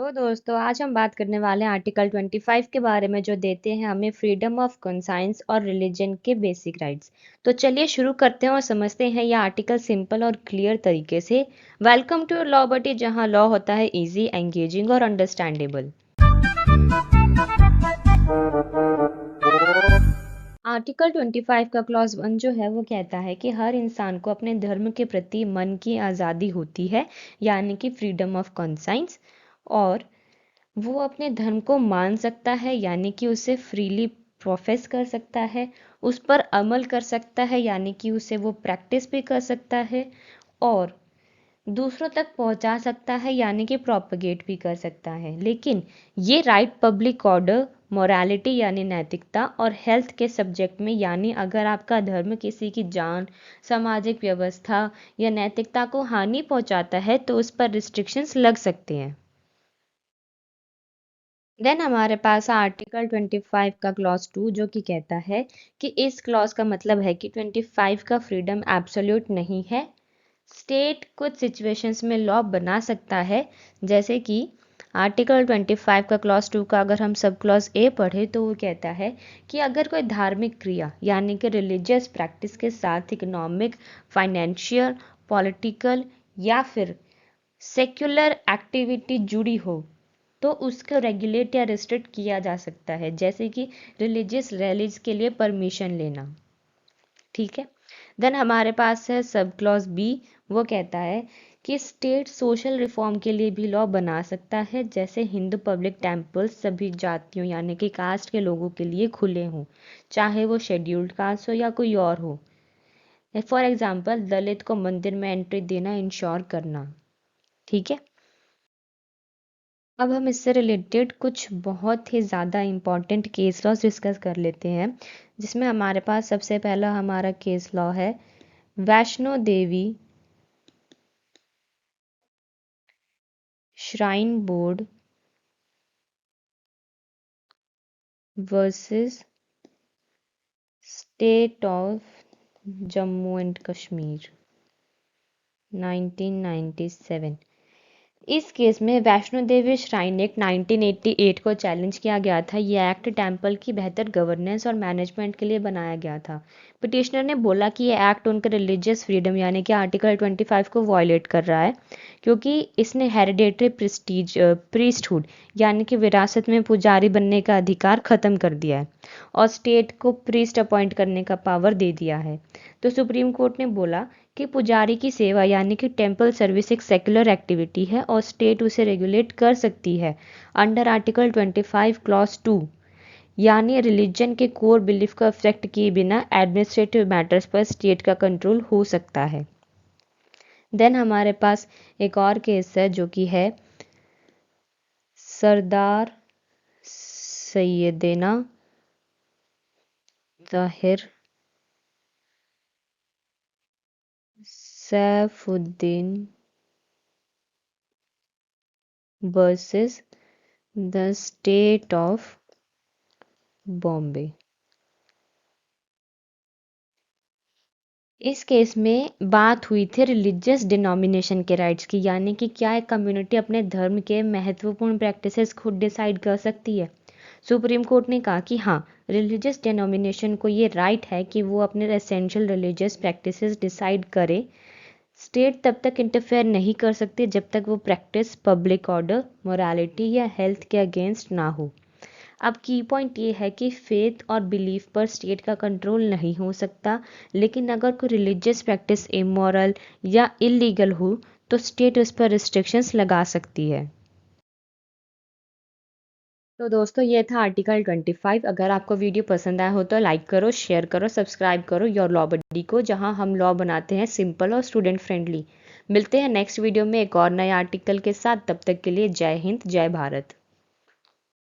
Hello दोस्तों, आज हम बात करने वाले हैं आर्टिकल 25 के बारे में, जो देते हैं हमें फ्रीडम ऑफ कॉन्साइंस और रिलीजन के बेसिक राइट्स। तो चलिए शुरू करते हैं और समझते हैं यह आर्टिकल सिंपल और क्लियर तरीके से। वेलकम टू लॉ बटी, जहां लॉ होता है इजी, एंगेजिंग और अंडरस्टैंडेबल। आर्टिकल 25 का क्लॉज 1 जो है वो कहता है कि हर इंसान को अपने धर्म के प्रति मन की आज़ादी होती है, यानी कि फ्रीडम ऑफ कॉन्साइंस। और वो अपने धर्म को मान सकता है, यानी कि उसे फ्रीली प्रोफेस कर सकता है, उस पर अमल कर सकता है, यानी कि उसे वो प्रैक्टिस भी कर सकता है, और दूसरों तक पहुंचा सकता है, यानी कि प्रोपगेट भी कर सकता है। लेकिन ये राइट पब्लिक ऑर्डर, मोरालिटी यानी नैतिकता, और हेल्थ के सब्जेक्ट में, यानी अगर आपका धर्म किसी की जान, सामाजिक व्यवस्था या नैतिकता को हानि पहुंचाता है तो उस पर रिस्ट्रिक्शंस लग सकते हैं। देन हमारे पास आर्टिकल 25 का क्लॉज 2, जो कि कहता है कि इस क्लॉज का मतलब है कि 25 का फ्रीडम एब्सोल्यूट नहीं है। स्टेट कुछ सिचुएशंस में लॉ बना सकता है, जैसे कि आर्टिकल 25 का क्लॉज 2 का अगर हम सब क्लॉज ए पढ़े तो वो कहता है कि अगर कोई धार्मिक क्रिया यानी कि रिलीजियस प्रैक्टिस के साथ इकोनॉमिक, फाइनेंशियल, पॉलिटिकल या फिर सेक्युलर एक्टिविटी जुड़ी हो तो उसको रेगुलेट या रिस्ट्रिक्ट किया जा सकता है, जैसे कि रिलीजियस रैलीज के लिए परमिशन लेना। ठीक है। देन हमारे पास है सब क्लॉज बी। वो कहता है कि स्टेट सोशल रिफॉर्म के लिए भी लॉ बना सकता है, जैसे हिंदू पब्लिक टेम्पल्स सभी जातियों यानी कि कास्ट के लोगों के लिए खुले हों, चाहे वो शेड्यूल्ड कास्ट हो या कोई और हो। फॉर एग्जाम्पल दलित को मंदिर में एंट्री देना इंश्योर करना। ठीक है। अब हम इससे रिलेटेड कुछ बहुत ही ज़्यादा इम्पॉर्टेंट केस लॉज डिस्कस कर लेते हैं, जिसमें हमारे पास सबसे पहला हमारा केस लॉ है Vaishno Devi shrine board versus state of Jammu and Kashmir 1997। इस केस में वैष्णो देवी श्राइन एक्ट 1988 को चैलेंज किया गया था। यह एक्ट टेम्पल की बेहतर गवर्नेंस और मैनेजमेंट के लिए बनाया गया था। पिटिशनर ने बोला कि यह एक्ट उनके रिलीजियस फ्रीडम यानी कि आर्टिकल 25 को वायलेट कर रहा है, क्योंकि इसने हेरिडेटरी प्रीस्टहुड यानी कि विरासत में पुजारी बनने का अधिकार खत्म कर दिया है और स्टेट को प्रीस्ट अपॉइंट करने का पावर दे दिया है। तो सुप्रीम कोर्ट ने बोला कि पुजारी की सेवा यानी कि टेम्पल सर्विस एक सेक्युलर एक्टिविटी है और स्टेट उसे रेगुलेट कर सकती है अंडर आर्टिकल 25 क्लॉज 2, यानी रिलीजन के कोर बिलीफ को अफेक्ट किए बिना एडमिनिस्ट्रेटिव मैटर्स पर स्टेट का कंट्रोल हो सकता है। देन हमारे पास एक और केस है जो कि है Sardar Syedna Tahir Saifuddin versus the state of Bombay. इस केस में बात हुई थी रिलीजियस डिनोमिनेशन के राइट्स की, यानी कि क्या एक कम्युनिटी अपने धर्म के महत्वपूर्ण प्रैक्टिसेस खुद डिसाइड कर सकती है। सुप्रीम कोर्ट ने कहा कि हाँ, रिलीजियस डिनोमिनेशन को ये राइट है कि वो अपने एसेंशियल रिलीजियस प्रैक्टिसेस डिसाइड करे। स्टेट तब तक इंटरफेयर नहीं कर सकती जब तक वो प्रैक्टिस पब्लिक ऑर्डर, मोरालिटी या हेल्थ के अगेंस्ट ना हो। अब की पॉइंट ये है कि फेथ और बिलीफ पर स्टेट का कंट्रोल नहीं हो सकता, लेकिन अगर कोई रिलीजियस प्रैक्टिस इमोरल या इलीगल हो तो स्टेट उस पर रिस्ट्रिक्शंस लगा सकती है। तो दोस्तों, ये था आर्टिकल 25। अगर आपको वीडियो पसंद आया हो तो लाइक करो, शेयर करो, सब्सक्राइब करो योर लॉ बडी को, जहां हम लॉ बनाते हैं सिंपल और स्टूडेंट फ्रेंडली। मिलते हैं नेक्स्ट वीडियो में एक और नए आर्टिकल के साथ। तब तक के लिए जय हिंद, जय भारत।